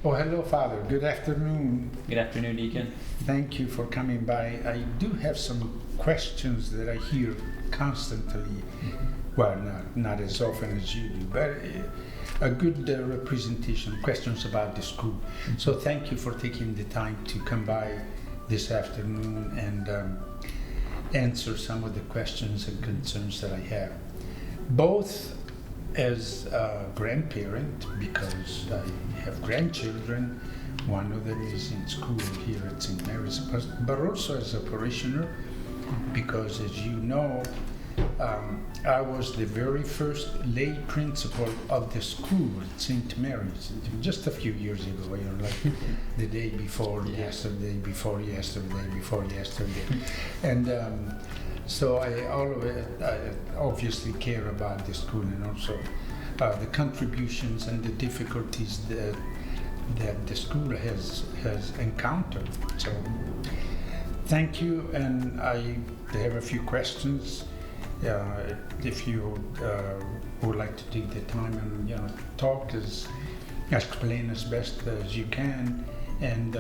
Oh, hello, Father. Good afternoon. Good afternoon, Deacon. Thank you for coming by. I do have some questions that I hear constantly. Well, not as often as you do, but a good representation, questions about the school. So thank you for taking the time to come by this afternoon and answer some of the questions and concerns that I have. Both as a grandparent, because I have grandchildren. One of them is in school here at St. Mary's, but also as a parishioner, because as you know, I was the very first lay principal of the school at St. Mary's just a few years ago, like the day before yesterday, before yesterday, before yesterday. And so I obviously care about the school, and also the contributions and the difficulties that the school has encountered. So thank you, and I have a few questions. If you would like to take the time and talk, explain as best as you can, and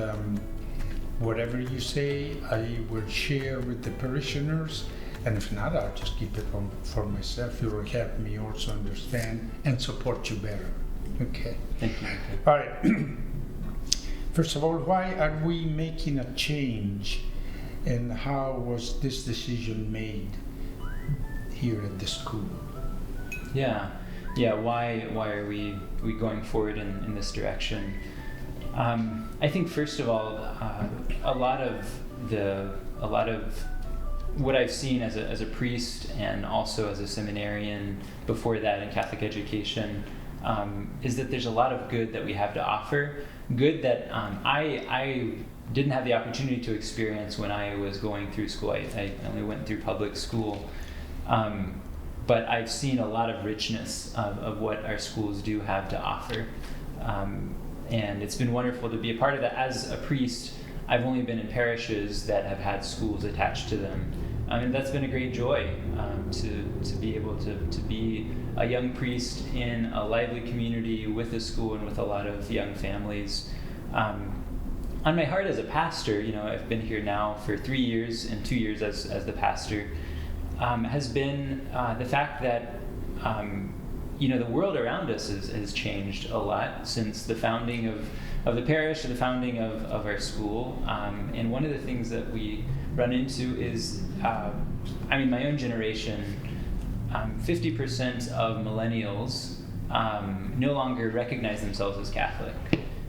whatever you say, I will share with the parishioners, and if not, I'll just keep it for myself. It will help me also understand and support you better. Okay. Thank you. All right. First of all, why are we making a change, and how was this decision made here at the school? Yeah. Why are we going forward in this direction? I think first of all, a lot of what I've seen as a priest and also as a seminarian before that in Catholic education is that there's a lot of good that we have to offer. Good that I didn't have the opportunity to experience when I was going through school. I only went through public school. But I've seen a lot of richness of what our schools do have to offer. And it's been wonderful to be a part of that. As a priest, I've only been in parishes that have had schools attached to them. And that's been a great joy to be able to be a young priest in a lively community with a school and with a lot of young families. On my heart as a pastor, I've been here now for 3 years and 2 years as the pastor, has been the fact that the world around us has changed a lot since the founding of the parish, or the founding of our school. And one of the things that we run into is, my own generation, 50% of millennials no longer recognize themselves as Catholics.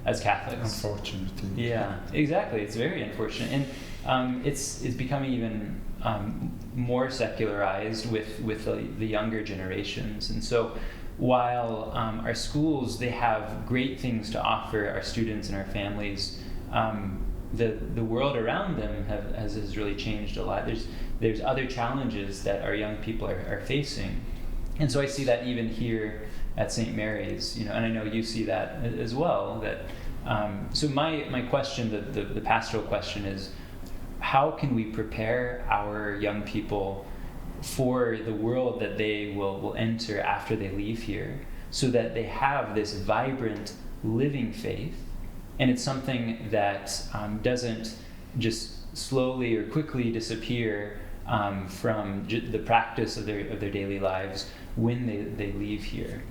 Unfortunately. Yeah, exactly. It's very unfortunate. And it's becoming even more secularized with the younger generations. And so while our schools, they have great things to offer our students and our families, the world around them has really changed a lot. There's other challenges that our young people are facing. And so I see that even here at St. Mary's, and I know you see that as well. So my question, the pastoral question is, how can we prepare our young people for the world that they will enter after they leave here, so that they have this vibrant, living faith, and it's something that doesn't just slowly or quickly disappear from the practice of their daily lives when they leave here.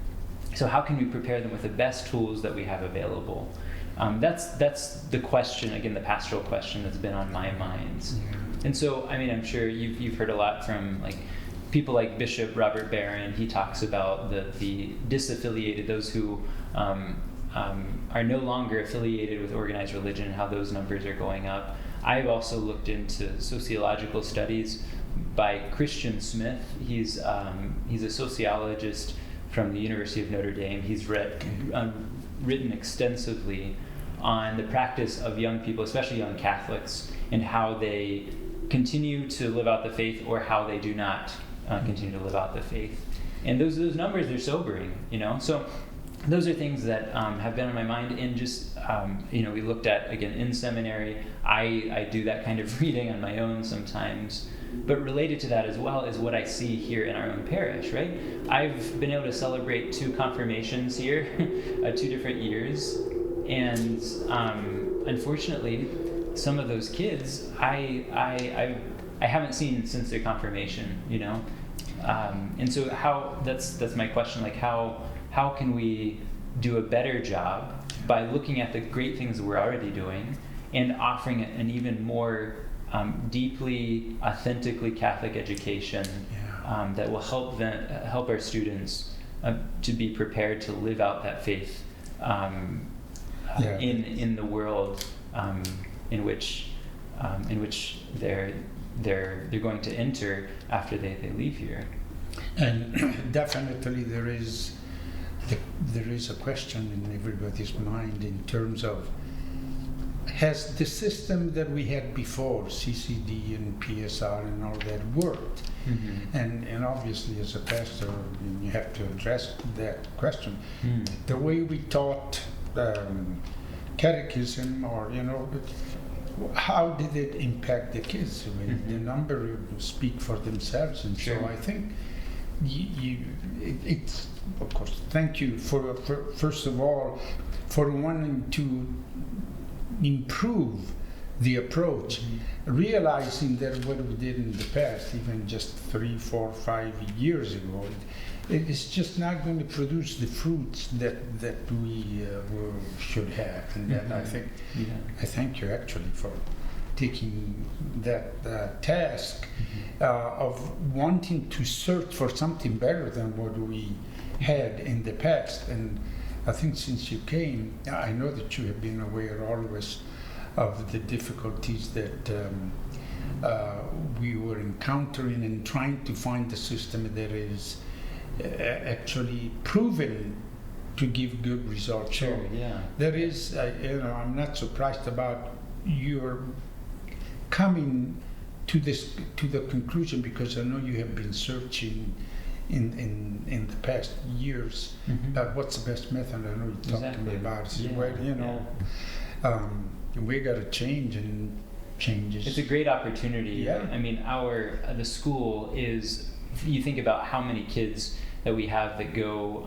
So how can we prepare them with the best tools that we have available? That's the question, again, the pastoral question that's been on my mind. Yeah. And so, I'm sure you've heard a lot from people like Bishop Robert Barron. He talks about the disaffiliated, those who are no longer affiliated with organized religion, how those numbers are going up. I've also looked into sociological studies by Christian Smith. He's a sociologist from the University of Notre Dame. He's written extensively on the practice of young people, especially young Catholics, and how they continue to live out the faith or how they do not continue to live out the faith. And those numbers are sobering, So those are things that have been on my mind. And just, we looked at, again, in seminary, I do that kind of reading on my own sometimes. But related to that as well is what I see here in our own parish, right? I've been able to celebrate 2 confirmations here, 2 different years. And unfortunately, some of those kids I haven't seen since their confirmation, you know. And so that's my question, like how can we do a better job by looking at the great things that we're already doing and offering an even more deeply, authentically Catholic education that will help our students to be prepared to live out that faith in the world in which they're going to enter after they leave here. And definitely there is a question in everybody's mind in terms of, has the system that we had before, CCD and PSR and all that, worked? Mm-hmm. And obviously as a pastor, you have to address that question. The way we taught catechism, or, you know, how did it impact the kids? I mean, the number speak for themselves, and Sure. so I think it's, of course, thank you for first of all for wanting to improve the approach, realizing that what we did in the past, even just 3, 4, 5 years ago, it is just not going to produce the fruits that we should have. And then I think I thank you actually for taking that task of wanting to search for something better than what we had in the past. And I think since you came, I know that you have been aware always of the difficulties that we were encountering and trying to find a system that is actually proven to give good results. Sure, So yeah. there is, I'm not surprised about your coming to the conclusion, because I know you have been searching in the past years about what's the best method. I know you talked to me about it. Well, we got to change, and changes. It's a great opportunity. Yeah. I mean, the school is. You think about how many kids that we have that go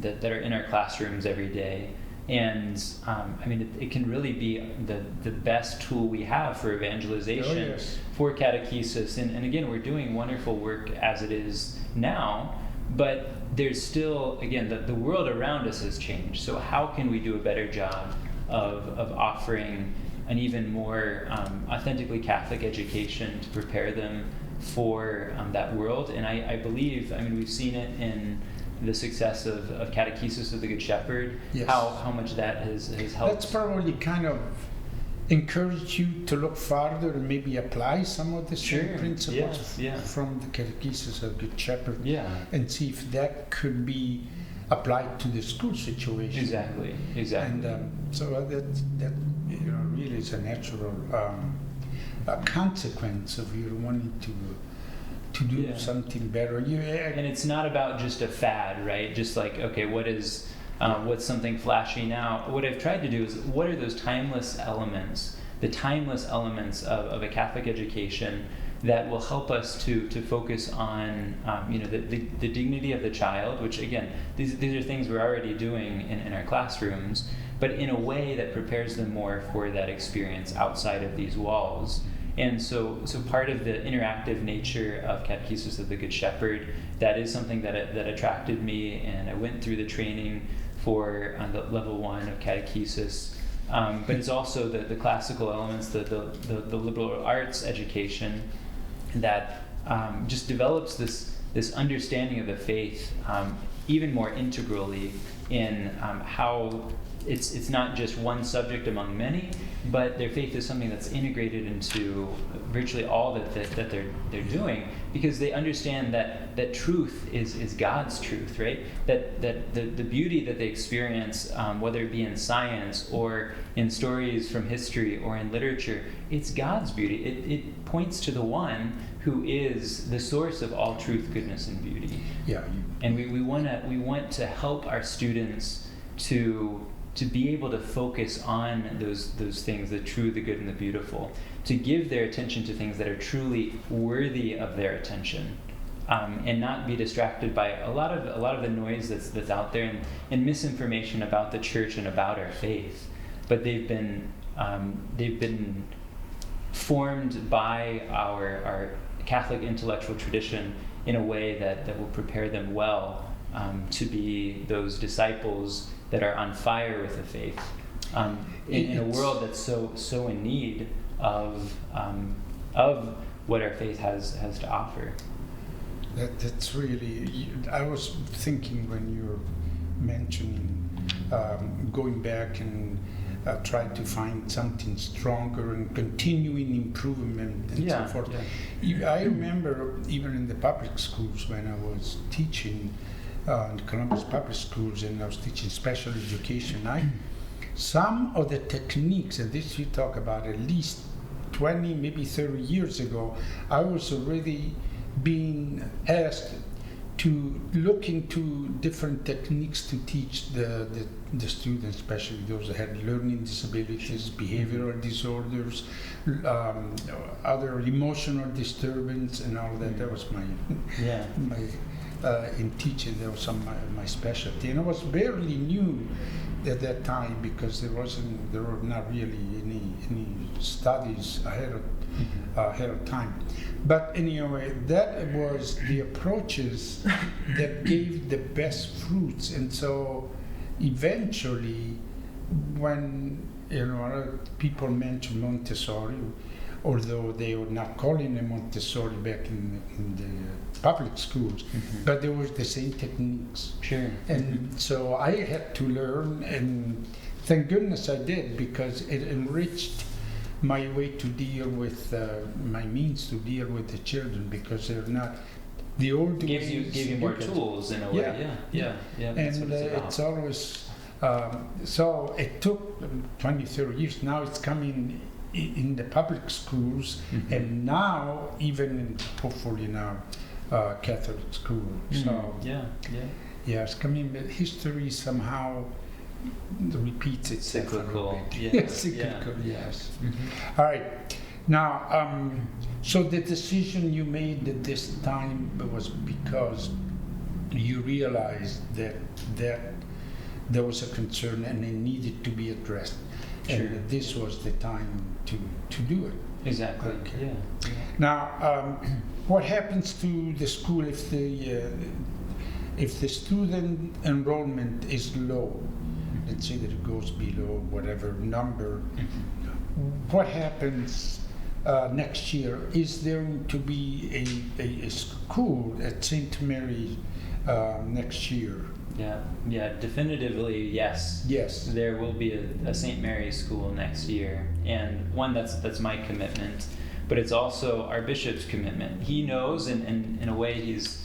that are in our classrooms every day, and I mean, it can really be the best tool we have for evangelization, for catechesis, and again, we're doing wonderful work as it is now, but there's still, again, the world around us has changed. So how can we do a better job of offering an even more authentically Catholic education to prepare them for that world? And I believe, I mean, we've seen it in the success of Catechesis of the Good Shepherd, Yes. how much that has helped. That's probably kind of encourage you to look farther and maybe apply some of the same principles from the Catechesis of the Good Shepherd, and see if that could be applied to the school situation. Exactly. And so that really is a natural a consequence of you wanting to do something better. And it's not about just a fad, right? Just like, okay, what's something flashy now? What I've tried to do is, what are those timeless elements, the timeless elements of a Catholic education that will help us to focus on the dignity of the child, which again, these are things we're already doing in our classrooms, but in a way that prepares them more for that experience outside of these walls. And so part of the interactive nature of Catechesis of the Good Shepherd, that is something that attracted me, and I went through the training for the level 1 of catechesis. But it's also the classical elements, the liberal arts education that just develops this understanding of the faith even more integrally in how it's not just one subject among many, but their faith is something that's integrated into virtually all that they're doing, because they understand that truth is God's truth, right? That the beauty that they experience, whether it be in science or in stories from history or in literature, it's God's beauty. It points to the one who is the source of all truth, goodness, and beauty. Yeah. And we want to help our students to be able to focus on those things, the true, the good, and the beautiful, to give their attention to things that are truly worthy of their attention, and not be distracted by a lot of the noise that's out there, and misinformation about the church and about our faith. but they've been formed by our Catholic intellectual tradition in a way that will prepare them well to be those disciples that are on fire with the faith in a world that's so in need of what our faith has to offer. That's really. I was thinking when you were mentioning going back and trying to find something stronger and continuing improvement and so forth. Yeah. I remember even in the public schools when I was teaching in the Columbus public schools and I was teaching special education, some of the techniques, and this you talk about at least 20, maybe 30 years ago, I was already being asked to look into different techniques to teach the students, especially those that had learning disabilities, behavioral disorders, other emotional disturbance, and all that. That was my in teaching. That was my specialty, and I was barely new at that time because there were not really any studies ahead of time. But anyway, that was the approaches that gave the best fruits. And so eventually, when other people mention Montessori, although they were not calling it Montessori back in the public schools, but there was the same techniques. Sure. And so I had to learn, and thank goodness I did, because it enriched my way to deal with my means to deal with the children, because they're not the old ways. Gives you more tools in a way. Yeah. That's And what it's always so it took 20, 30 years. Now it's coming in the public schools, and now even hopefully in our Catholic schools. So it's coming. But history somehow repeats itself. Cyclical. Cyclical. Yes. All right. Now, so the decision you made at this time was because you realized that there was a concern and it needed to be addressed, and that this was the time to do it. Exactly. Okay. Yeah. Now, what happens to the school if the student enrollment is low? Let's say that it goes below whatever number. What happens next year? Is there to be a school at St. Mary next year? Yeah, definitively, yes. Yes. There will be a St. Mary's school next year, and one that's my commitment, but it's also our bishop's commitment. He knows, and in a way, he's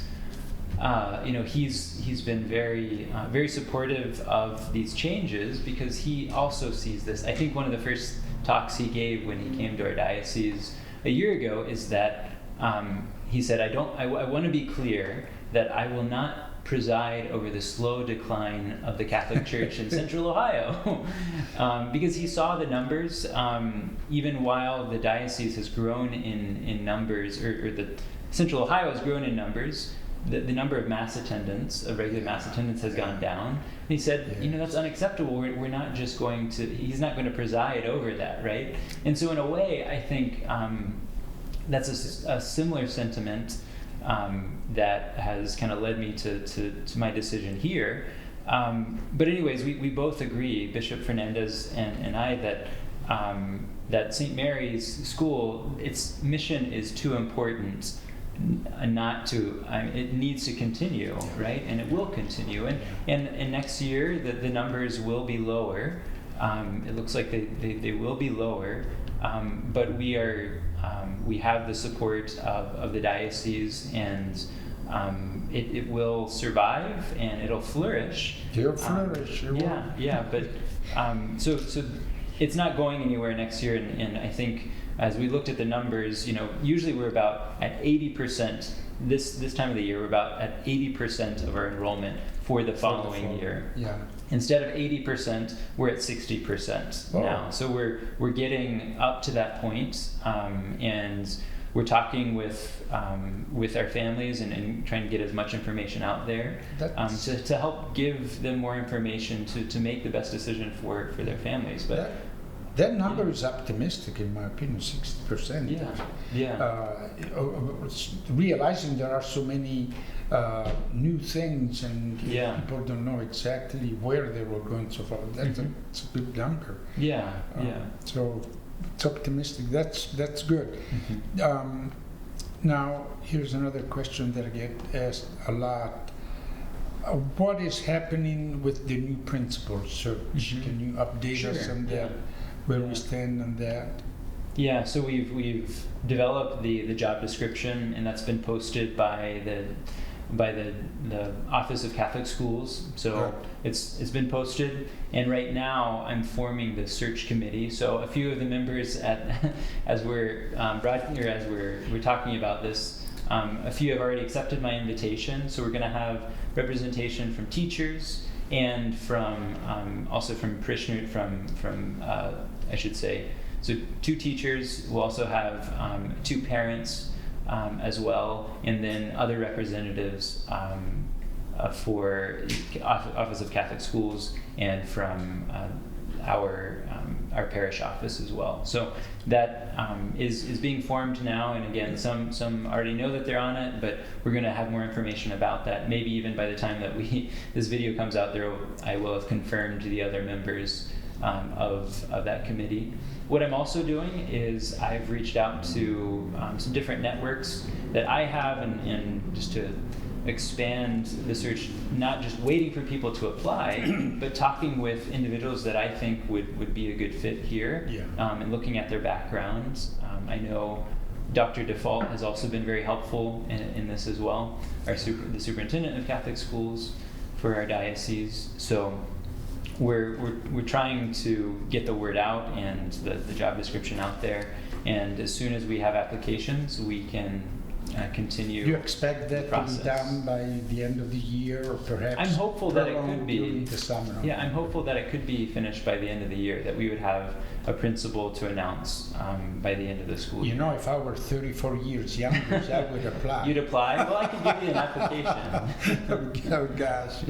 been very supportive of these changes because he also sees this. I think one of the first talks he gave when he came to our diocese a year ago is that he said, I want to be clear that I will not preside over the slow decline of the Catholic Church in Central Ohio, because he saw the numbers. Even while the diocese has grown in numbers, or the Central Ohio has grown in numbers, the number of mass attendance, of regular mass attendance, has gone down. And he said, that's unacceptable. We're not just going to. He's not going to preside over that, right? And so, in a way, I think that's a similar sentiment. That has kind of led me to my decision here. But anyways, we both agree, Bishop Fernandez and I, that St. Mary's School, its mission is too important not to, it needs to continue, right? And it will continue. And next year, the numbers will be lower. It looks like they will be lower. But we have the support of the diocese, and it will survive and it'll flourish. It'll flourish. But so it's not going anywhere next year, and I think as we looked at the numbers, usually we're about at 80%. This time of the year, we're about at 80% of our enrollment for the following year. Yeah. Instead of 80%, we're at 60% now. So we're getting up to that point, and we're talking with our families and trying to get as much information out there to help give them more information to make the best decision for their families. But that number is optimistic, in my opinion, 60%. Realizing there are so many new things and people don't know exactly where they were going so far. That's a good number. So it's optimistic. That's good. Now, here's another question that I get asked a lot. What is happening with the new principal search? Can you update us on that? Where we stand on that? Yeah, so we've developed the job description, and that's been posted by the Office of Catholic Schools. So it's been posted, and right now I'm forming the search committee. So a few of the members as we're talking about this, a few have already accepted my invitation. So we're going to have representation from teachers and from also from parishioners from I should say. So 2 teachers. We'll also have 2 parents as well, and then other representatives for Office of Catholic Schools and from our parish office as well. So that is being formed now, and again, some already know that they're on it, but we're going to have more information about that. Maybe even by the time that this video comes out, I will have confirmed the other members of that committee. What I'm also doing is I've reached out to some different networks that I have, and just to expand the search, not just waiting for people to apply, but talking with individuals that I think would be a good fit here, and looking at their backgrounds. I know Dr. Default has also been very helpful in this as well, the superintendent of Catholic schools for our diocese. So we're trying to get the word out and the job description out there, and as soon as we have applications, we can continue. Do you expect that to be done by the end of the year, or perhaps? I'm hopeful that it could be during the summer. Yeah, I'm hopeful that it could be finished by the end of the year. That we would have a principal to announce by the end of the school year. You know, if I were 34 years younger, I would apply. You'd apply? Well, I could give you an application. Oh gosh.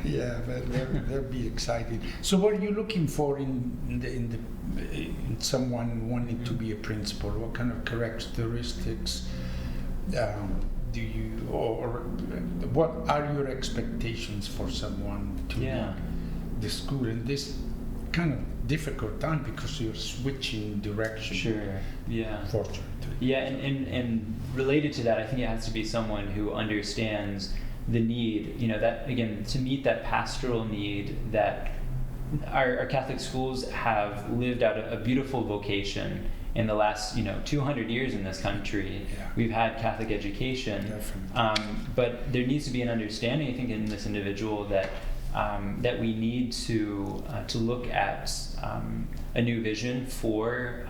Yeah, but that'd be exciting. So, what are you looking for in someone wanting to be a principal? What kind of characteristics do you, or what are your expectations for someone to lead the school in this kind of difficult time, because you're switching direction? Sure. Yeah. Fortunately. Yeah, and related to that, I think it has to be someone who understands the need. You know, that again, to meet that pastoral need that our Catholic schools have lived out a beautiful vocation. In the last 200 years in this country, we've had Catholic education, but there needs to be an understanding, I think, in this individual that we need to look at a new vision for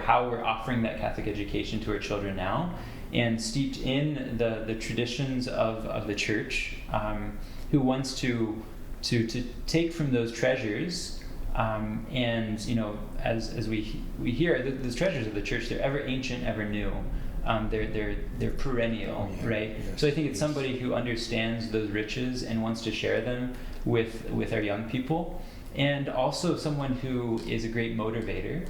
how we're offering that Catholic education to our children now, and steeped in the traditions of the Church, who wants to take from those treasures. And as we hear, the treasures of the Church, they're ever ancient, ever new. They're perennial, right? Yes, so I think it's somebody who understands those riches and wants to share them with our young people, and also someone who is a great motivator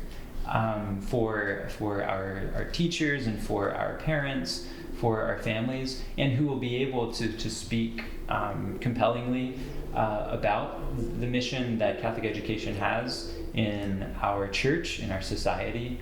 for our teachers and for our parents, for our families, and who will be able to speak compellingly about the mission that Catholic education has in our church, in our society,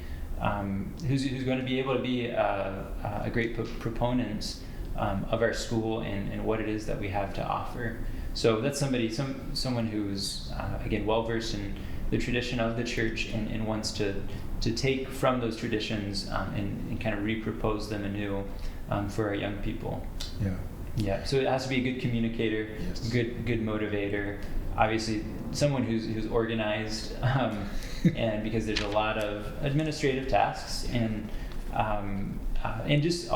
who's going to be able to be a great proponent of our school and what it is that we have to offer. So that's someone who's again well versed in the tradition of the Church and wants to take from those traditions and kind of repropose them anew for our young people. Yeah, so it has to be a good communicator, good motivator, obviously someone who's organized, and because there's a lot of administrative tasks, and just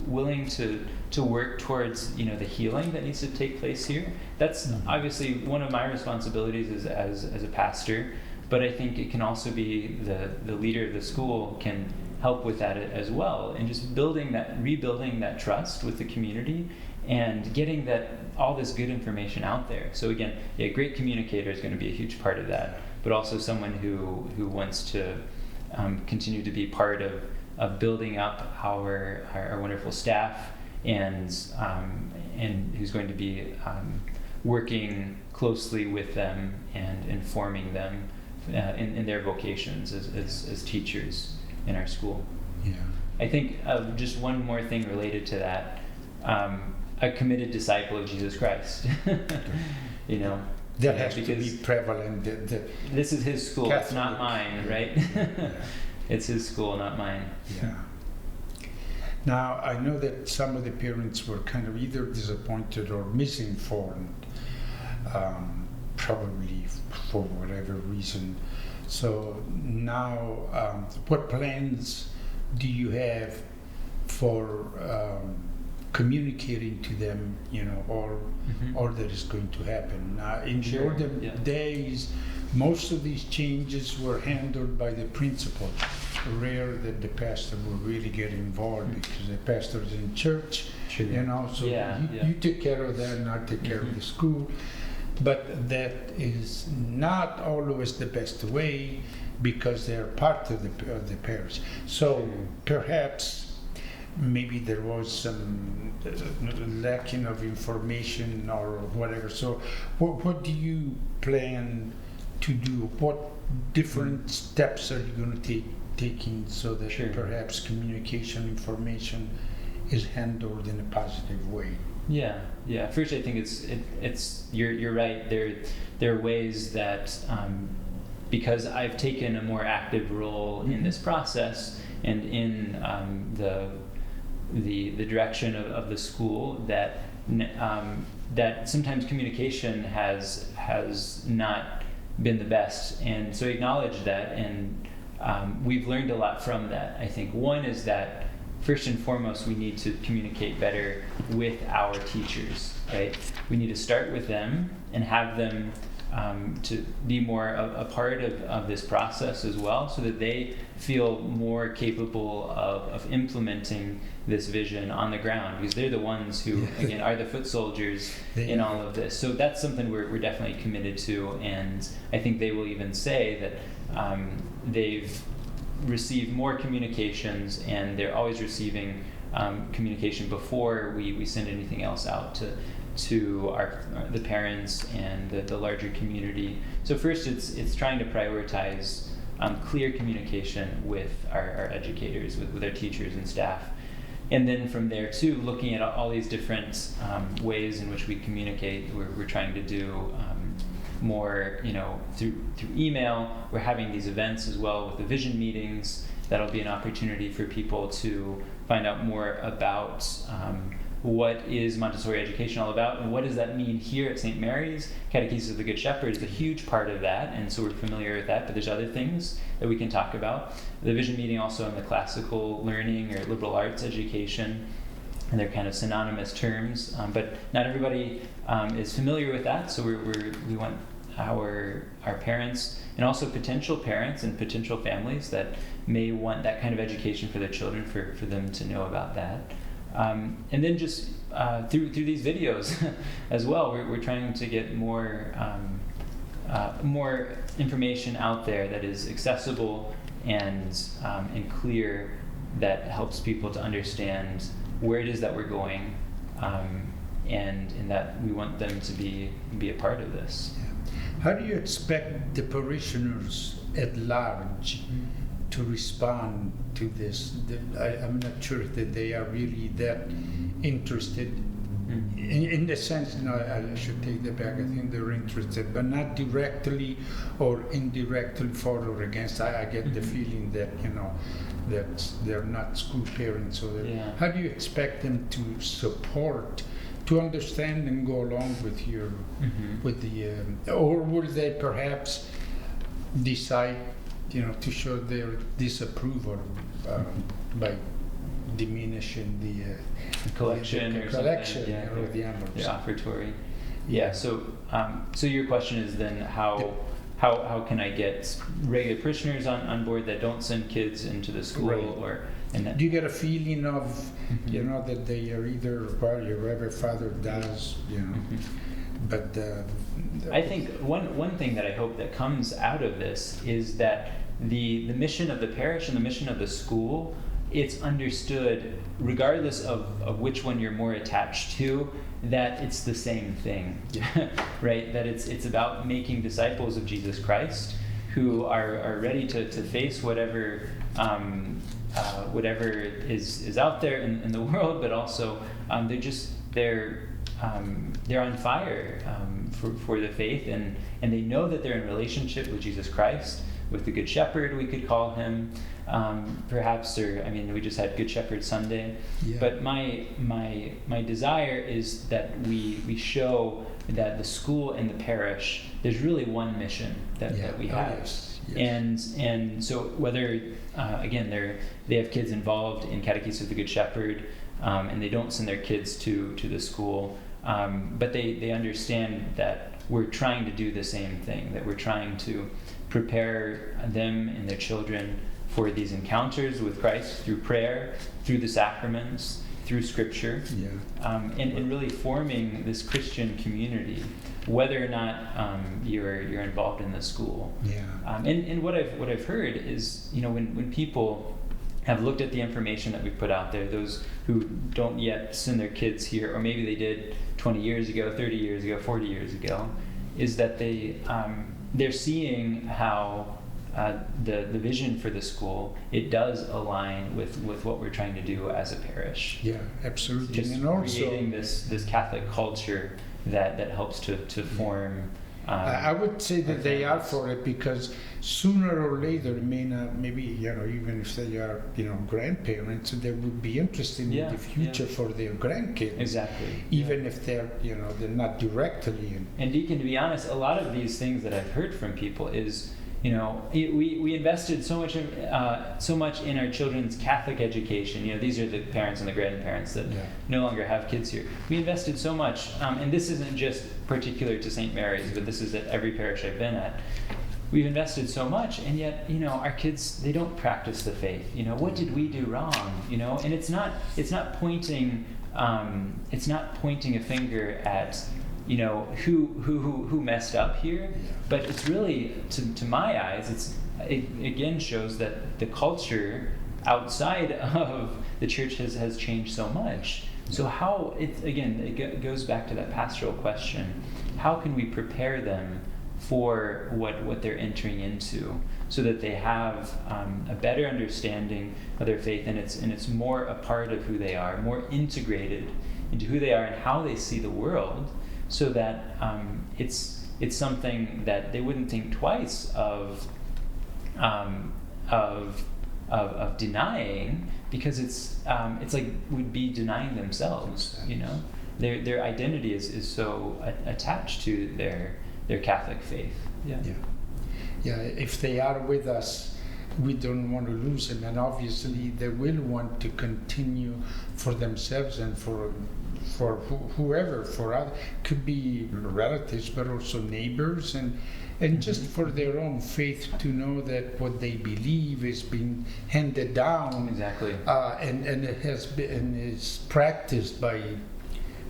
willing to work towards the healing that needs to take place here. That's obviously one of my responsibilities as a pastor, but I think it can also be the leader of the school can help with that as well, and just rebuilding that trust with the community, and getting all this good information out there. So again, a great communicator is going to be a huge part of that, but also someone who wants to continue to be part of building up our wonderful staff, and who's going to be working closely with them and informing them in their vocations as teachers in our school. Yeah. I think just one more thing related to that, a committed disciple of Jesus Christ. You know, that has to be prevalent. This is his school, Catholic. It's not mine, right? Yeah. It's his school, not mine. Yeah. Now, I know that some of the parents were kind of either disappointed or misinformed, probably for whatever reason. So now, what plans do you have for communicating to them, all that is going to happen? In the olden days, most of these changes were handled by the principal. Rare that the pastor would really get involved, because the pastor is in church, so you take care of that and I take care of the school. But that is not always the best way, because they're part of the parish. So perhaps maybe there was some lacking of information or whatever. So what do you plan to do? What different steps are you going to taking so that perhaps communication information is handled in a positive way? Yeah. First, I think it's you're right. There are ways that because I've taken a more active role in this process and in the direction of the school, that sometimes communication has not been the best, and so I acknowledge that, and we've learned a lot from that. I think one is that first and foremost, we need to communicate better with our teachers, right? We need to start with them and have them to be more a part of this process as well, so that they feel more capable of implementing this vision on the ground, because they're the ones who, again, are the foot soldiers in all of this. So that's something we're definitely committed to, and I think they will even say that they've received more communications, and they're always receiving communication before we send anything else out to the parents and the larger community. So first, it's trying to prioritize clear communication with our educators, with our teachers and staff, and then from there too, looking at all these different ways in which we communicate. We're trying to do more, through email. We're having these events as well with the vision meetings. That'll be an opportunity for people to find out more about what is Montessori education all about, and what does that mean here at St. Mary's. Catechesis of the Good Shepherd is a huge part of that, and so we're familiar with that, but there's other things that we can talk about. The vision meeting also in the classical learning or liberal arts education, and they're kind of synonymous terms, but not everybody is familiar with that, so we want our parents, and also potential parents and potential families that may want that kind of education for their children, for them to know about that. And then just through these videos as well, we're trying to get more information out there that is accessible and clear, that helps people to understand where it is that we're going, and that we want them to be a part of this. How do you expect the parishioners at large to respond to this? I'm not sure that they are really that interested. In the sense, I should take that back. I think they're interested, but not directly or indirectly for or against. I get the feeling that that they're not school parents. So how do you expect them to support, to understand and go along with your, with the, or will they perhaps decide, to show their disapproval by diminishing the collection or collection something, or the envelopes? The offertory. So your question is then how how can I get regular parishioners on board that don't send kids into the school? Right. Do you get a feeling of, you know, that they are either, well, whatever Father does, you know, but I think one thing that I hope that comes out of this is that the mission of the parish and the mission of the school, it's understood, regardless of which one you're more attached to, that it's the same thing, right? That it's about making disciples of Jesus Christ who are ready to face whatever is out there in the world, but also they're on fire for the faith, and they know that they're in relationship with Jesus Christ, with the Good Shepherd, we could call him, perhaps, or I mean, we just had Good Shepherd Sunday. Yeah. But my desire is that we show that the school and the parish, there's really one mission that we have. Yes. And so whether again they have kids involved in catechesis of the Good Shepherd, and they don't send their kids to the school, but they understand that we're trying to do the same thing, that we're trying to prepare them and their children for these encounters with Christ through prayer, through the sacraments, through Scripture, and really forming this Christian community, whether or not you're involved in the school. And what I've heard is, you know, when people have looked at the information that we put out there, those who don't yet send their kids here, or maybe they did 20 years ago, 30 years ago, 40 years ago, is that they're seeing how the vision for the school, it does align with what we're trying to do as a parish. Yeah, absolutely. Just and also creating this Catholic culture that helps to form. I would say that they are for it, because sooner or later, maybe, you know, even if they are, you know, grandparents, they would be interested in the future for their grandkids. Exactly. Even if they're, you know, they're not directly in. And Deacon, to be honest, a lot of these things that I've heard from people is, you know, we invested so much in our children's Catholic education. You know, these are the parents and the grandparents that no longer have kids here. We invested so much, and this isn't just particular to St. Mary's, but this is at every parish I've been at. We've invested so much, and yet, you know, our kids, they don't practice the faith. You know, what did we do wrong? You know, and it's not pointing a finger at, you know, who messed up here, but it's really, to my eyes, it again shows that the culture outside of the church has changed so much. So how it goes back to that pastoral question: how can we prepare them for what they're entering into, so that they have a better understanding of their faith, and it's more a part of who they are, more integrated into who they are and how they see the world, so that it's something that they wouldn't think twice of denying, because it's like would be denying themselves. You know, their identity is so attached to their Catholic faith. Yeah. If they are with us, we don't want to lose them, and obviously they will want to continue for themselves and for whoever, for other, could be relatives, but also neighbors, and just for their own faith, to know that what they believe is being handed down, exactly, and it has been and is practiced by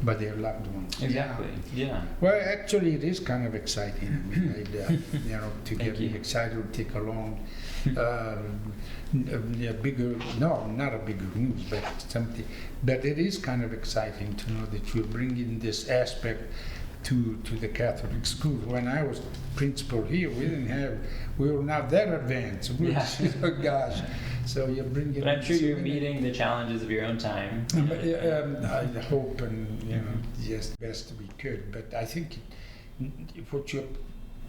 their loved ones. Exactly. Yeah. Well, actually, it is kind of exciting. I mean, you know, to get me excited to take along not a bigger news, but something. But it is kind of exciting to know that you're bringing this aspect to the Catholic school. When I was principal here, we were not that advanced. Oh gosh. So you're bringing. But I'm sure you're meeting the challenges of your own time. I hope, and you know, yes, best we could. But I think what you're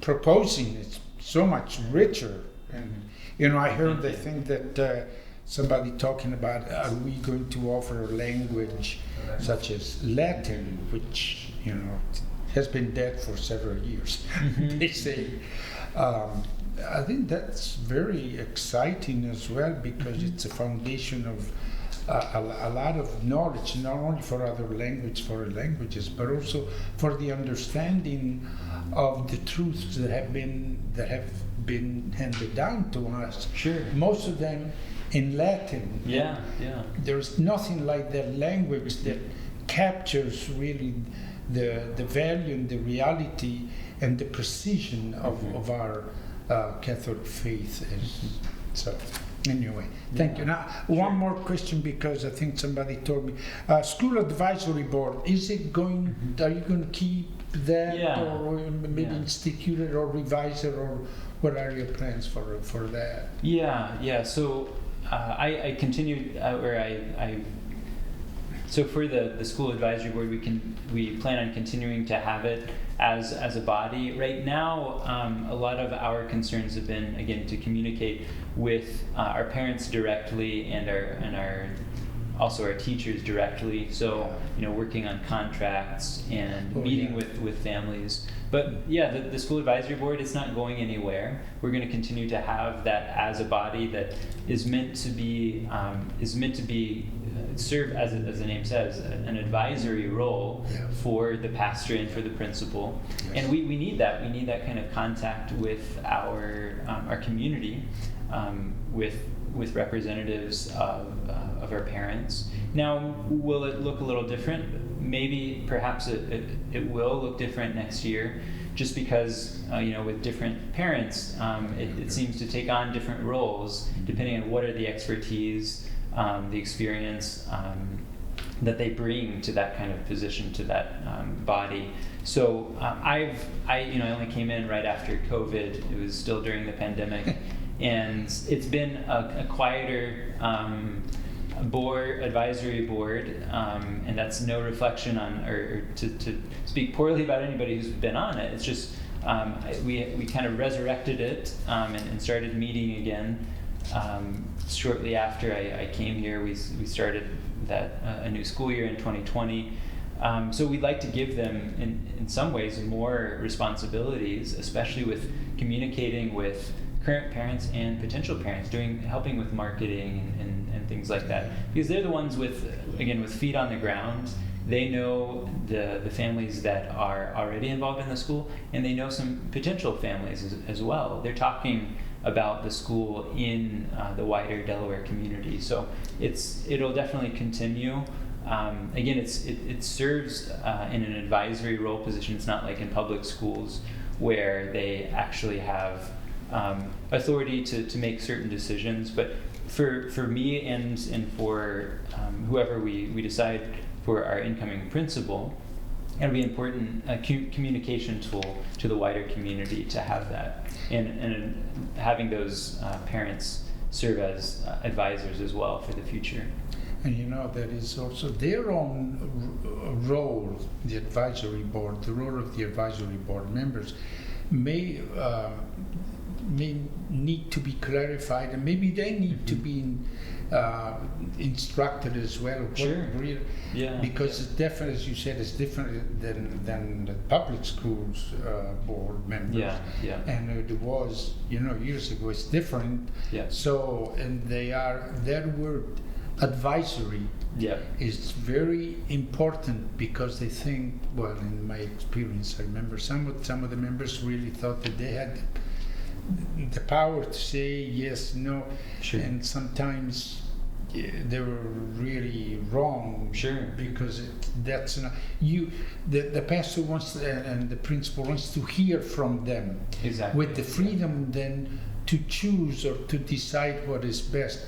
proposing is so much richer. And you know, I heard the thing that somebody talking about: are we going to offer a language such as Latin, which, you know, has been dead for several years? They say. I think that's very exciting as well, because it's a foundation of a lot of knowledge, not only for other languages, but also for the understanding of the truths that have been handed down to us. Sure. Most of them in Latin. Yeah. There's nothing like that language that captures really the value and the reality and the precision of our Catholic faith. So anyway, thank you. Now, one more question, because I think somebody told me. School advisory board, is it going, are you going to keep that, or maybe institute it or revise it, or what are your plans for that? So I continued so for the school advisory board, we plan on continuing to have it as a body. Right now, a lot of our concerns have been, again, to communicate with our parents directly and also our teachers directly. So, working on contracts and meeting with families. But the school advisory board is not going anywhere. We're going to continue to have that as a body that is meant to be serve, as the name says, an advisory role for the pastor and for the principal. Yes. And we need that. We need that kind of contact with our community, with representatives of our parents. Now, will it look a little different? Maybe, perhaps it will look different next year, just because with different parents, it seems to take on different roles depending on what are the expertise, the experience that they bring to that kind of position, to that body. So I only came in right after COVID. It was still during the pandemic, and it's been a quieter advisory board, and that's no reflection on or to speak poorly about anybody who's been on it. It's just we kind of resurrected it and started meeting again. Shortly after I came here, we started a new school year in 2020. So we'd like to give them, in some ways, more responsibilities, especially with communicating with current parents and potential parents, helping with marketing and things like that, because they're the ones with feet on the ground. They know the families that are already involved in the school, and they know some potential families as well. They're talking about the school in the wider Delaware community. So it'll definitely continue. It serves in an advisory role position. It's not like in public schools where they actually have authority to make certain decisions. But for me and for whoever we decide for our incoming principal, it'll be an important communication tool to the wider community to have that, and having those parents serve as advisors as well for the future. And that is also their own role, the advisory board, the role of the advisory board members may need to be clarified, and maybe they need to be instructed as well. Sure. Because it's different, as you said, it's different than the public schools board members. And it was, years ago. It's different. So, and their word advisory is very important, because they think, well, in my experience, I remember some of the members really thought that they had the power to say yes, no, and sometimes they were really wrong. Because that's not the pastor wants and the principal wants to hear from them, with the freedom then to choose or to decide what is best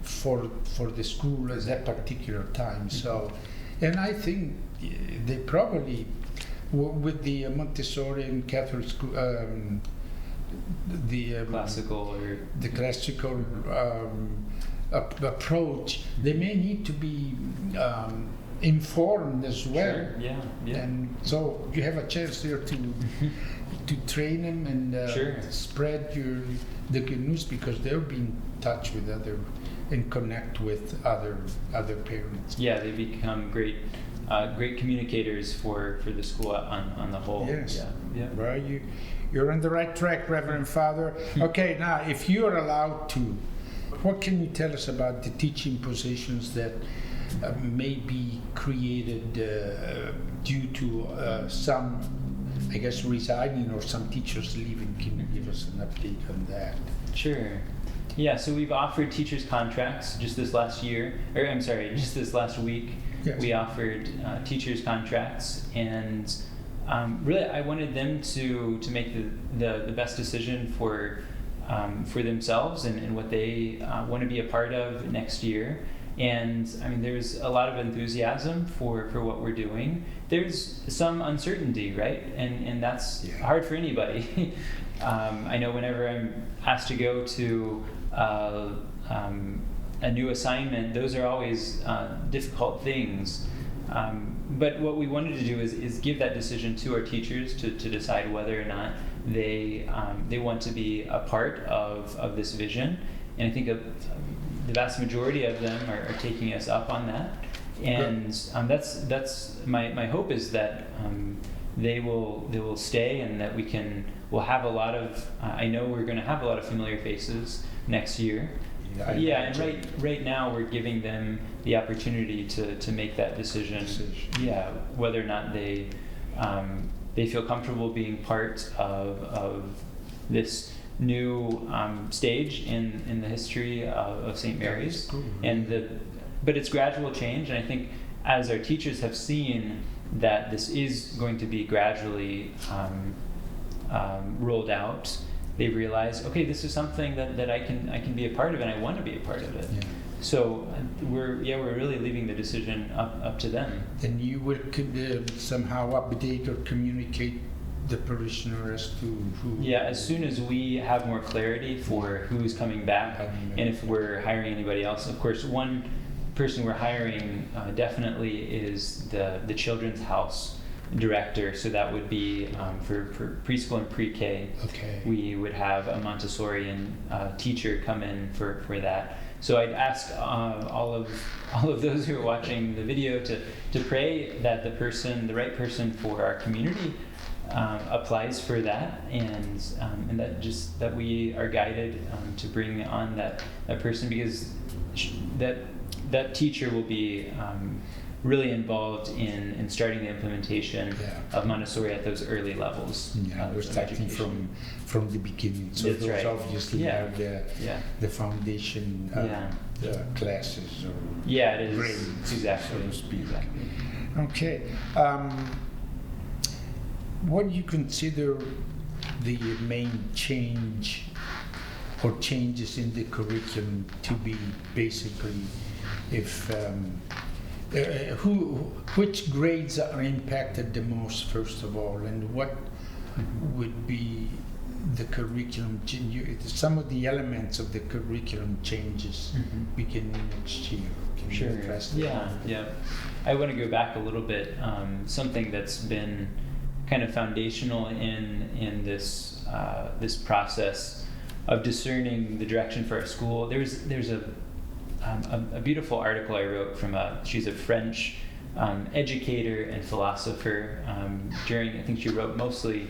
for the school at that particular time. So, and I think they probably, with the Montessori and Catholic school, the classical approach, they may need to be informed as well. And so you have a chance there to train them and spread the good news, because they'll be in touch with and connect with other parents. They become great communicators for the school on the whole. Well, you're on the right track, Reverend Father. Okay, now if you are allowed to, what can you tell us about the teaching positions that may be created due to some I guess, resigning or some teachers leaving. Can you give us an update on that? Sure. Yeah, so we've offered teachers contracts just this last week. Yes. We offered teachers contracts, and really I wanted them to make the best decision for themselves and what they want to be a part of next year. And I mean, there's a lot of enthusiasm for what we're doing. There's some uncertainty, right? And that's hard for anybody. I know whenever I'm asked to go to a new assignment, those are always difficult things. But what we wanted to do is give that decision to our teachers to decide whether or not they want to be a part of this vision. And I think the vast majority of them are taking us up on that. And that's my hope is that they will stay, and that we'll have a lot of I know we're going to have a lot of familiar faces next year. And right now we're giving them the opportunity to make that decision. Yeah, whether or not they feel comfortable being part of this new stage in the history of St. Mary's. Cool. But it's gradual change, and I think as our teachers have seen that this is going to be gradually rolled out, they realize, okay, this is something that I can be a part of, and I want to be a part of it. Yeah. So we're really leaving the decision up to them. And you will somehow update or communicate the parishioner as to who? Yeah, as soon as we have more clarity for who's coming back, and if we're hiring anybody else. Of course, one person we're hiring definitely is the Children's House director, so that would be for preschool and pre-K. Okay. We would have a Montessorian teacher come in for that. So I'd ask all of those who are watching the video to pray that the right person for our community applies for that, and that we are guided to bring on that person, because that teacher will be really involved in starting the implementation of Montessori at those early levels. Yeah, we're starting from the beginning. So That's those right. obviously are the foundation classes or it is grades, exactly. so to speak. Exactly. Okay. What do you consider the main change or changes in the curriculum to be basically, which grades are impacted the most, first of all, and what would be the curriculum some of the elements of the curriculum changes beginning next year? Can you address that? Yeah. I want to go back a little bit. Something that's been kind of foundational in this process of discerning the direction for our school. There's a beautiful article I wrote from she's a French educator and philosopher. I think she wrote mostly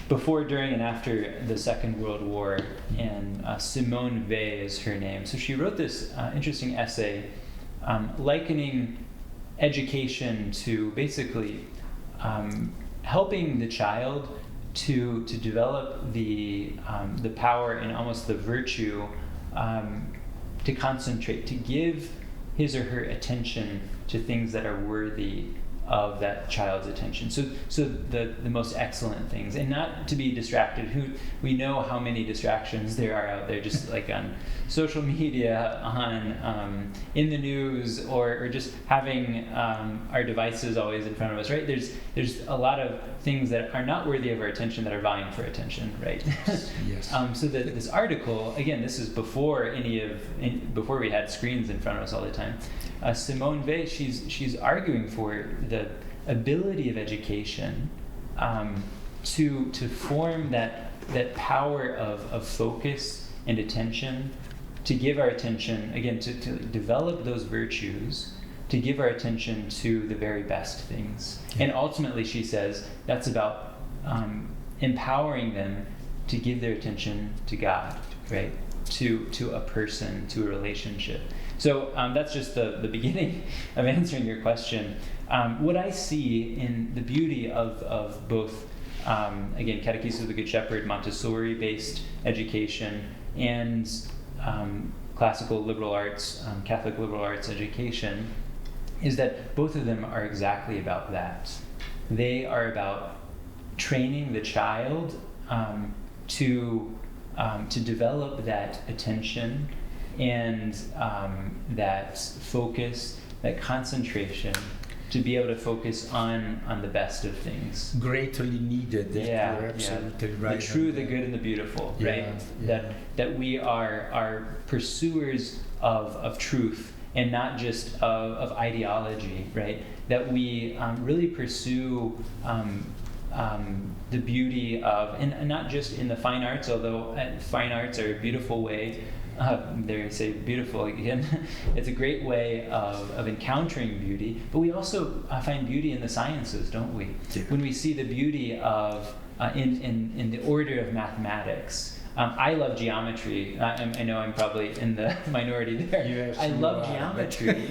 before, during, and after the Second World War, and Simone Weil is her name. So she wrote this interesting essay likening education to basically helping the child to develop the power and almost the virtue to concentrate, to give his or her attention to things that are worthy of that child's attention. So the most excellent things, and not to be distracted. We know how many distractions there are out there, just like on social media, on in the news, or just having our devices always in front of us, right? There's a lot of things that are not worthy of our attention that are vying for attention, right? Yes. So this article, again, this is before before we had screens in front of us all the time. Simone Weil, she's arguing for the ability of education to form that power of focus and attention, to give our attention, again, to develop those virtues, to give our attention to the very best things. Yeah. And ultimately, she says, that's about empowering them to give their attention to God, right? To a person, to a relationship. So that's just the beginning of answering your question. What I see in the beauty of both again, Catechesis of the Good Shepherd, Montessori-based education, and classical liberal arts, Catholic liberal arts education, is that both of them are exactly about that. They are about training the child to develop that attention and that focus, that concentration, to be able to focus on the best of things. Greatly needed. Yeah, you're absolutely right. The true, the good, and the beautiful, right? Yeah. That we are pursuers of truth and not just of ideology, right? That we really pursue the beauty of, and not just in the fine arts, although fine arts are a beautiful way. There you say beautiful again. It's a great way of encountering beauty, but we also find beauty in the sciences, don't we? Yeah. When we see the beauty of in the order of mathematics. I love geometry. I know I'm probably in the minority there. Yes, I love geometry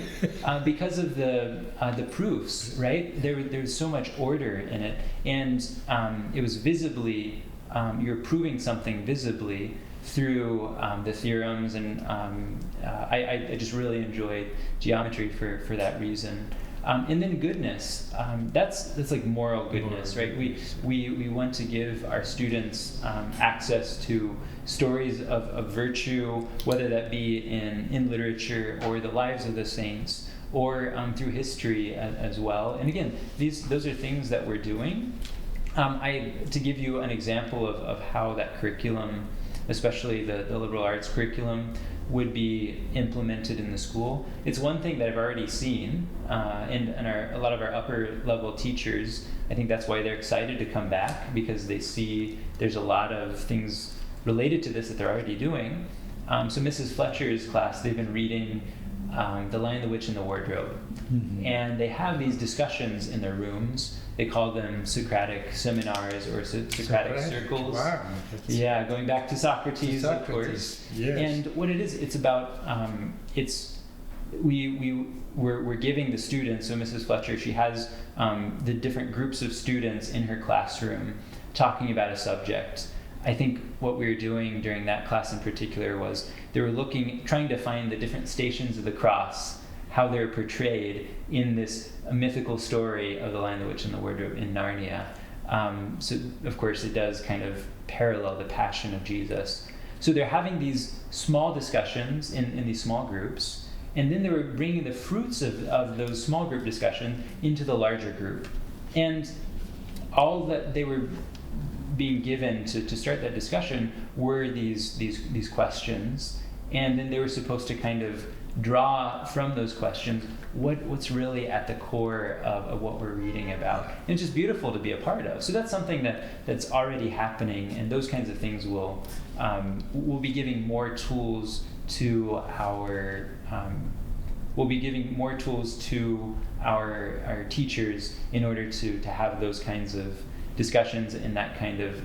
because of the proofs, right? There's so much order in it, and it was visibly, you're proving something visibly through the theorems, and I just really enjoyed geometry for that reason. And then goodness, that's like moral goodness, right? We want to give our students access to stories of virtue, whether that be in literature or the lives of the saints, or through history as well. And again, those are things that we're doing. To give you an example of how that curriculum, especially the liberal arts curriculum, would be implemented in the school. It's one thing that I've already seen, and a lot of our upper level teachers, I think that's why they're excited to come back, because they see there's a lot of things related to this that they're already doing. So Mrs. Fletcher's class, they've been reading The Lion, the Witch, and the Wardrobe. Mm-hmm. And they have these discussions in their rooms. They call them Socratic seminars or Socratic circles. Wow. Yeah, going back to Socrates, of course. Yes. And what it is, it's about, we're giving the students, so Mrs. Fletcher, she has the different groups of students in her classroom talking about a subject. I think what we were doing during that class in particular was they were trying to find the different stations of the cross, how they're portrayed in this mythical story of the Lion, the Witch, and the Wardrobe in Narnia. So, of course, it does kind of parallel the Passion of Jesus. So they're having these small discussions in these small groups, and then they were bringing the fruits of those small group discussions into the larger group. And all that they were being given to start that discussion were these questions, and then they were supposed to kind of draw from those questions what's really at the core of what we're reading about. And it's just beautiful to be a part of. So that's something that's already happening, and those kinds of things will be giving more tools to our teachers in order to have those kinds of discussions and that kind of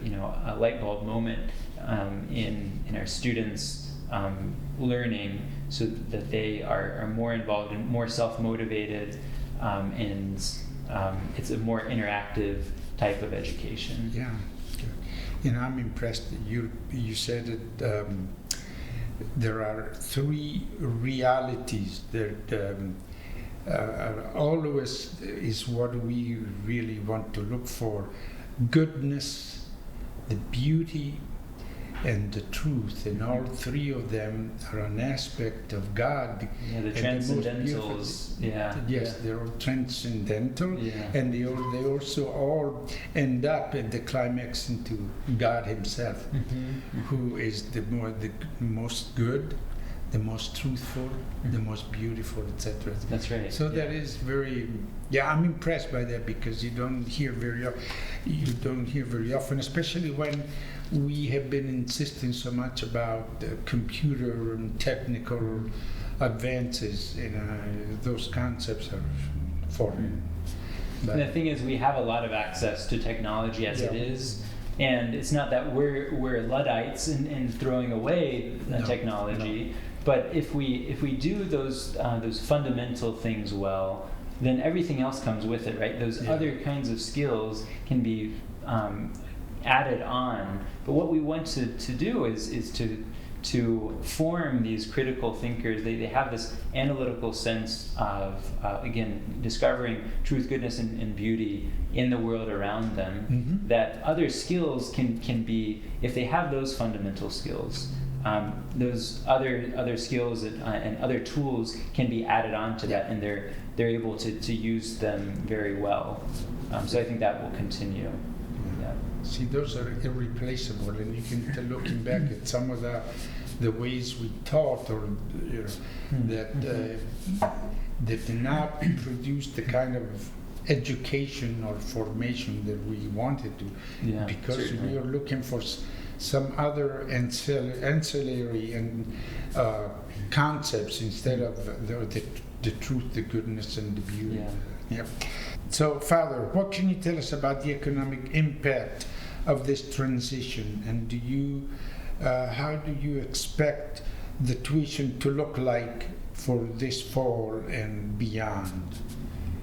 a light bulb moment in our students' learning, so that they are more involved and more self-motivated, and it's a more interactive type of education. Yeah, good. I'm impressed that you said that there are three realities that always is what we really want to look for: goodness, the beauty, and the truth. And all three of them are an aspect of God. Yeah, the transcendentals. Yes, they're all transcendental, and they also all end up at the climax into God Himself, who is the most good, the most truthful, the most beautiful, etc. That's right. So that is very. I'm impressed by that, because you don't hear very often, especially when we have been insisting so much about the computer and technical advances. Those concepts are foreign. And the thing is, we have a lot of access to technology as it is, and it's not that we're Luddites and throwing away technology. No. But if we do those fundamental things well, then everything else comes with it, right? Those other kinds of skills can be added on. But what we want to do is to form these critical thinkers. They have this analytical sense of, again, discovering truth, goodness, and beauty in the world around them, Mm-hmm. that other skills can be, if they have those fundamental skills, those other skills and other tools can be added on to that, and they're able to use them very well. So I think that will continue. Yeah. See, those are irreplaceable, and you can tell, looking back at some of the ways we taught, or that did not produce the kind of education or formation that we wanted to, because certainly. we are looking for some other ancillary and concepts instead of the truth, the goodness, and the beauty. Yeah. Yep. So, Father, what can you tell us about the economic impact of this transition, and how do you expect the tuition to look like for this fall and beyond?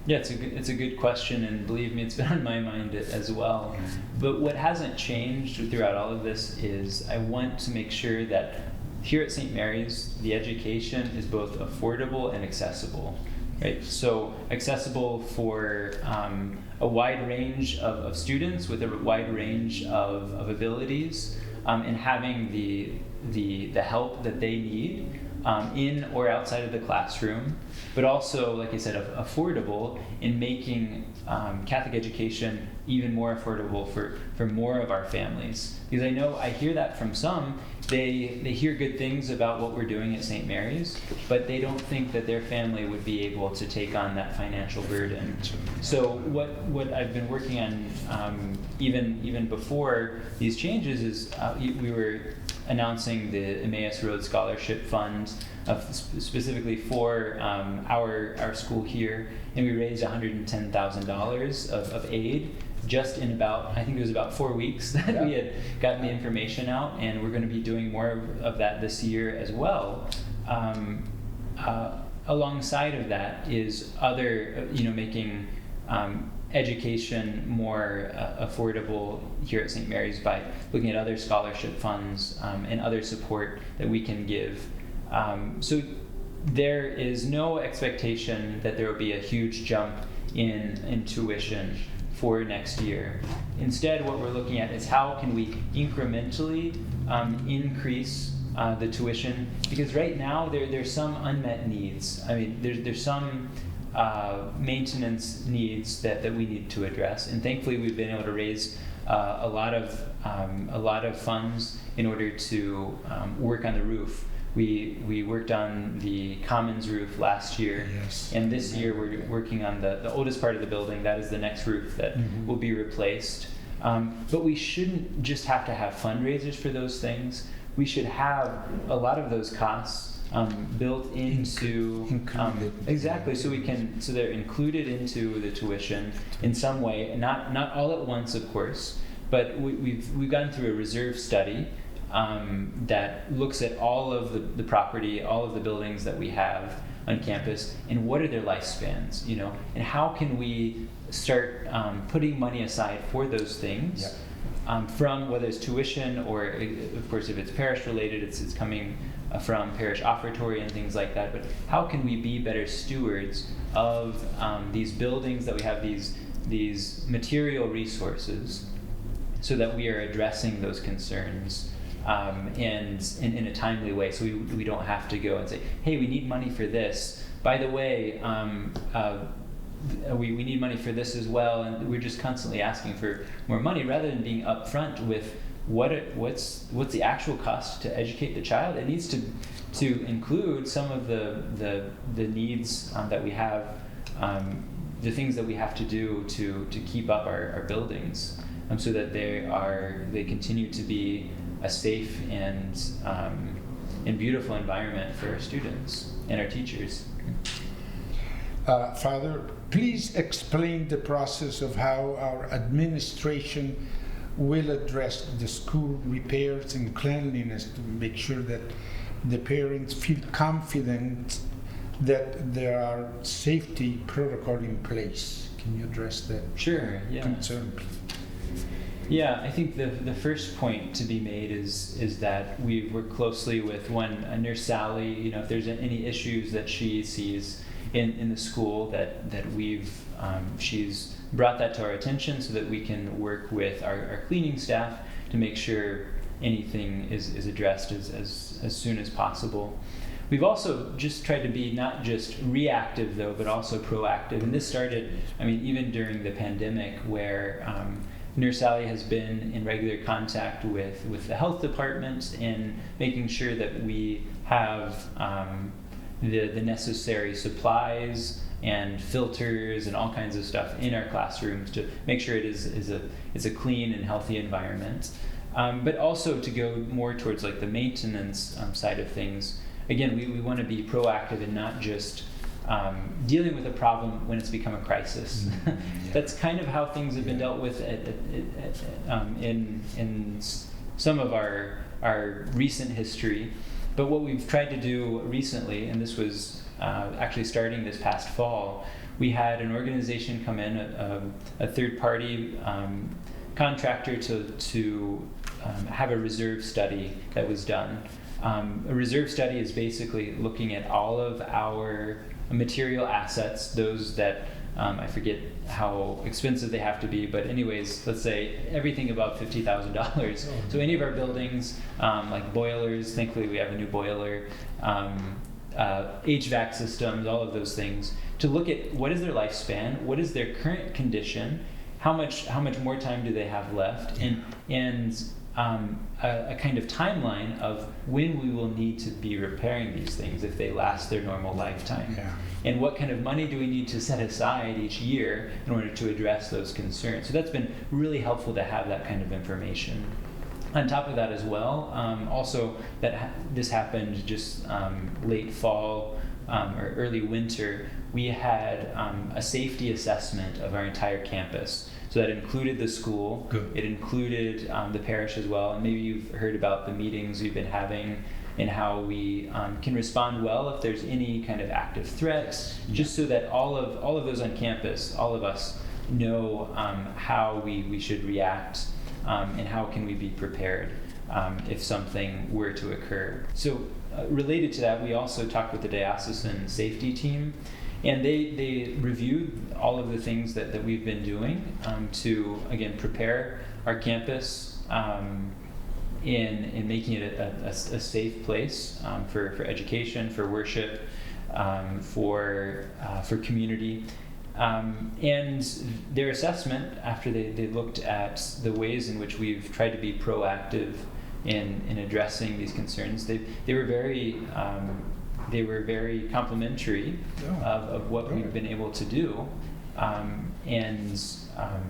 Yeah, it's a good question, and believe me, it's been on my mind as well. But what hasn't changed throughout all of this is I want to make sure that here at St. Mary's, the education is both affordable and accessible. Right? So accessible for a wide range of students with a wide range of abilities, and having the help that they need in or outside of the classroom, but also, like I said, affordable in making Catholic education even more affordable for more of our families. Because I hear that from some. They hear good things about what we're doing at St. Mary's, but they don't think that their family would be able to take on that financial burden. So what I've been working on, even before these changes, is we were announcing the Emmaus Road Scholarship Fund, specifically for our school here, and we raised $110,000 of aid just in about, I think it was about 4 weeks that we had gotten the information out, and we're going to be doing more of that this year as well. Alongside of that is other, making education more affordable here at St. Mary's by looking at other scholarship funds and other support that we can give. So there is no expectation that there will be a huge jump in tuition for next year. Instead, what we're looking at is how can we incrementally increase the tuition, because right now there's some unmet needs. I mean, there's some maintenance needs that we need to address, and thankfully we've been able to raise a lot of funds in order to work on the roof. We worked on the Commons roof last year, and this year we're working on the oldest part of the building. That is the next roof that will be replaced. But we shouldn't just have to have fundraisers for those things. We should have a lot of those costs built into exactly, so they're included into the tuition in some way, not all at once, of course, but we've gone through a reserve study that looks at all of the property, all of the buildings that we have on campus, and what are their lifespans, and how can we start putting money aside for those things, from whether it's tuition or, of course, if it's parish related, it's coming from parish offertory and things like that. But how can we be better stewards of these buildings that we have, these material resources, so that we are addressing those concerns and in a timely way, so we don't have to go and say, hey, we need money for this. By the way, we need money for this as well, and we're just constantly asking for more money rather than being upfront with what's the actual cost to educate the child. It needs to include some of the needs that we have, the things that we have to do to keep up our buildings, so that they continue to be a safe and beautiful environment for our students and our teachers. Father, please explain the process of how our administration will address the school repairs and cleanliness to make sure that the parents feel confident that there are safety protocol in place. Can you address that Sure, yeah. concern, please? Yeah, I think the first point to be made is that we work closely with Nurse Sally. You know, if there's any issues that she sees in the school, that she's brought that to our attention so that we can work with our cleaning staff to make sure anything is addressed as soon as possible. We've also just tried to be not just reactive though, but also proactive. And this started, I mean, even during the pandemic, where Nurse Sally has been in regular contact with the health department and making sure that we have the necessary supplies and filters and all kinds of stuff in our classrooms to make sure it is a clean and healthy environment. But also to go more towards like the maintenance side of things. Again, we want to be proactive and not just dealing with a problem when it's become a crisis. Yeah. That's kind of how things have been dealt with in some of our recent history. But what we've tried to do recently, and this was actually starting this past fall, we had an organization come in, a third-party contractor to have a reserve study that was done. A reserve study is basically looking at all of our material assets, those that I forget how expensive they have to be, but anyways, let's say everything above $50,000. So any of our buildings, like boilers, thankfully we have a new boiler, HVAC systems, all of those things, to look at what is their lifespan, what is their current condition, how much more time do they have left, and a kind of timeline of when we will need to be repairing these things if they last their normal lifetime. Yeah. And what kind of money do we need to set aside each year in order to address those concerns. So that's been really helpful to have that kind of information. On top of that as well, also this happened just late fall or early winter, we had a safety assessment of our entire campus. So that included the school. Good. It included the parish as well. And maybe you've heard about the meetings we've been having and how we can respond well if there's any kind of active threats, just so that all of those on campus, all of us know how we should react and how can we be prepared if something were to occur. So related to that, we also talked with the diocesan safety team. And they reviewed all of the things that we've been doing to, again, prepare our campus in making it a safe place for education, for worship, for community. And their assessment, after they looked at the ways in which we've tried to be proactive in addressing these concerns, they were very complimentary of what we've been able to do, and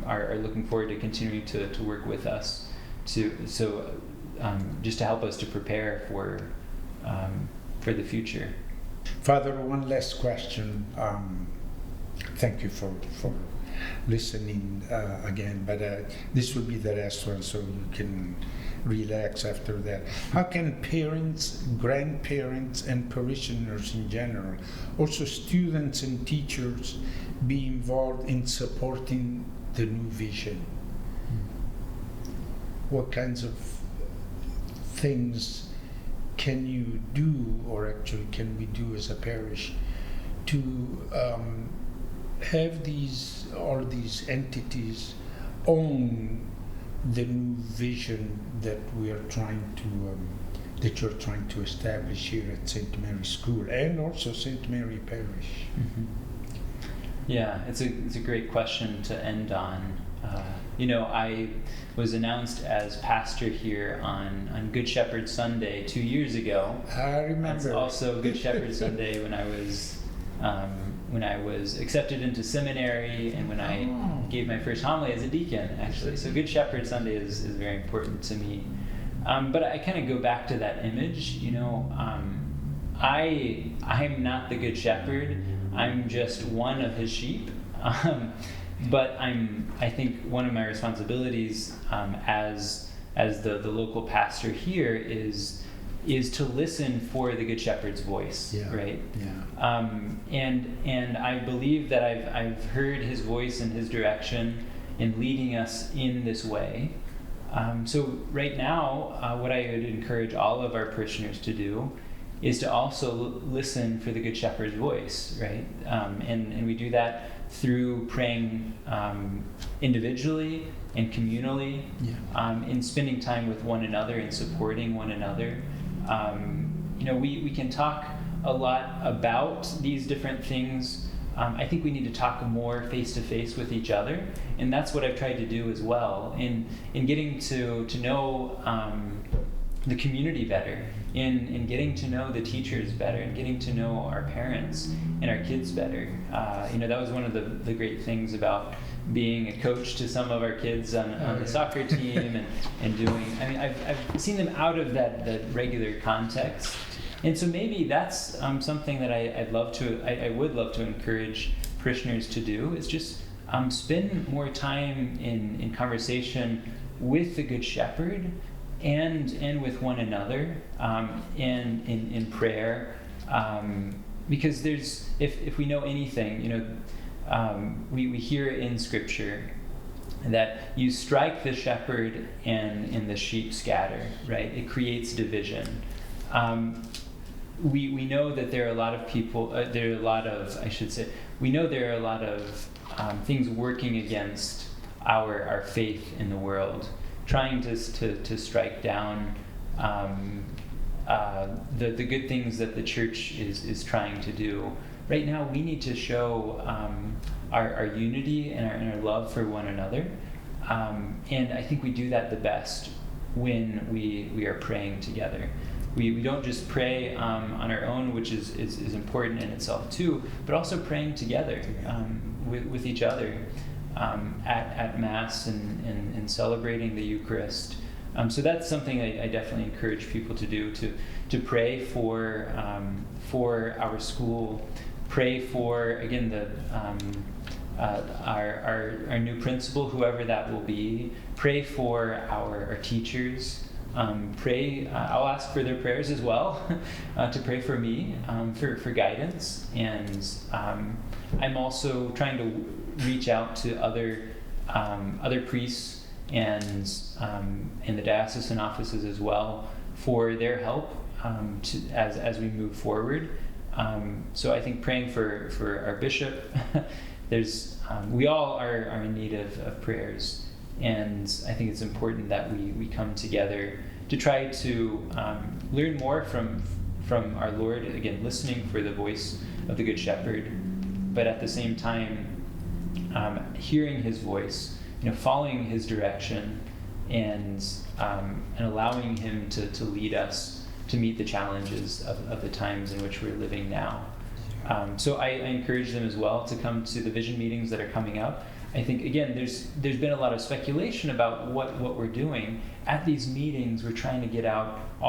are looking forward to continuing to work with us just to help us to prepare for the future. Father, one last question. Thank you for listening again, but this will be the last one, so you can relax after that. How can parents, grandparents, and parishioners in general, also students and teachers, be involved in supporting the new vision? What kinds of things can you do, or actually can we do as a parish, to have all these entities own the new vision that you're trying to establish here at St. Mary's School and also St. Mary Parish? Mm-hmm. Yeah, it's a great question to end on. I was announced as pastor here on Good Shepherd Sunday 2 years ago. I remember. It's also Good Shepherd Sunday when I was accepted into seminary and when I gave my first homily as a deacon, actually. So Good Shepherd Sunday is very important to me. But I kind of go back to that image, I'm not the Good Shepherd. I'm just one of his sheep. But I think one of my responsibilities as the local pastor here is to listen for the Good Shepherd's voice, right? Yeah. And I believe that I've heard his voice and his direction in leading us in this way. So right now, what I would encourage all of our parishioners to do is to also listen for the Good Shepherd's voice, right? And we do that through praying individually and communally, in spending time with one another and supporting one another. We can talk a lot about these different things. I think we need to talk more face-to-face with each other, and that's what I've tried to do as well in getting to know the community better, in getting to know the teachers better, and getting to know our parents and our kids better. That was one of the great things about being a coach to some of our kids on the soccer team and doing, I've seen them out of that regular context. And so maybe that's something that I would love to encourage parishioners to do, is just spend more time in conversation with the Good Shepherd and with one another, and in prayer, because there's, if we know anything, we hear in Scripture that you strike the shepherd and the sheep scatter, right? It creates division. We know that there are a lot of people, we know there are a lot of things working against our faith in the world, trying to strike down the good things that the church is trying to do. Right now, we need to show our unity and our love for one another, and I think we do that the best when we are praying together. We don't just pray on our own, which is important in itself too, but also praying together with each other at Mass and celebrating the Eucharist. So that's something I definitely encourage people to do, to pray for our school, pray for, again, our new principal, whoever that will be, pray for our teachers. I'll ask for their prayers as well, to pray for me, for guidance. And I'm also trying to reach out to other priests and the diocesan offices as well for their help as we move forward. So I think praying for our bishop, we all are in need of prayers. And I think it's important that we come together to try to learn more from our Lord, again, listening for the voice of the Good Shepherd, but at the same time hearing his voice, following his direction, and allowing him to lead us to meet the challenges of the times in which we're living now. So I encourage them as well to come to the vision meetings that are coming up. I think, again, there's been a lot of speculation about what we're doing. At these meetings, we're trying to get out a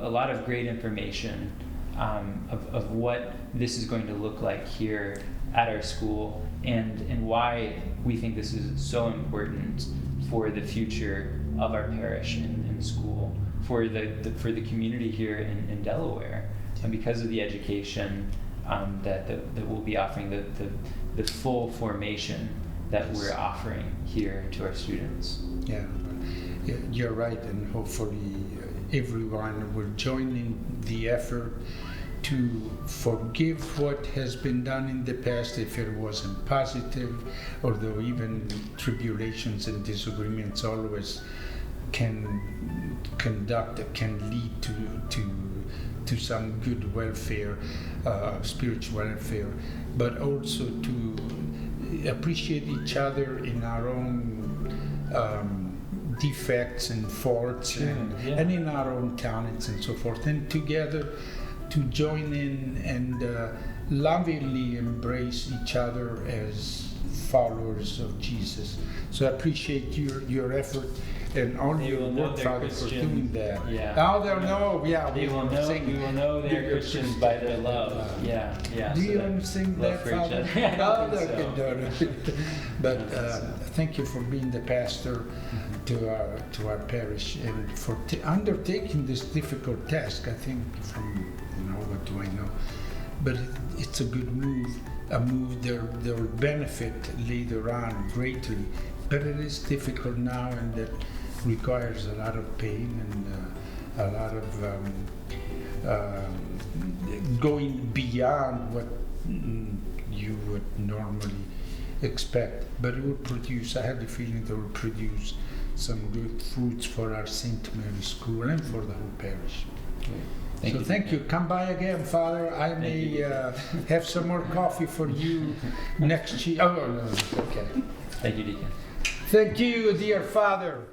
lot of great information of what this is going to look like here at our school, and why we think this is so important for the future of our parish and school, for the community here in Delaware, and because of the education that we'll be offering, the full formation that we're offering here to our students. Yeah, you're right, and hopefully everyone will join in the effort to forgive what has been done in the past if it wasn't positive, although even tribulations and disagreements always can lead to some good welfare, spiritual welfare, but also to appreciate each other in our own defects and faults, and in our own talents and so forth, and together to join in and lovingly embrace each other as followers of Jesus. So I appreciate your effort and all your work, Father, for doing that. Yeah. Now they'll know. Yeah, we will know they're Christians by their love. Yeah. Do you sing that, Father? But thank you for being the pastor to our parish, and for undertaking this difficult task. I think what do I know? But it's a good move. A move that will benefit later on greatly. But it is difficult now, and that requires a lot of pain and a lot of going beyond what you would normally expect. But it will produce, I have the feeling it will produce some good fruits for our St. Mary's School and for the whole parish. Thank you. Come by again, Father. I may have some more coffee for you next year. Oh, no, okay. Thank you, Deacon. Thank you, dear Father.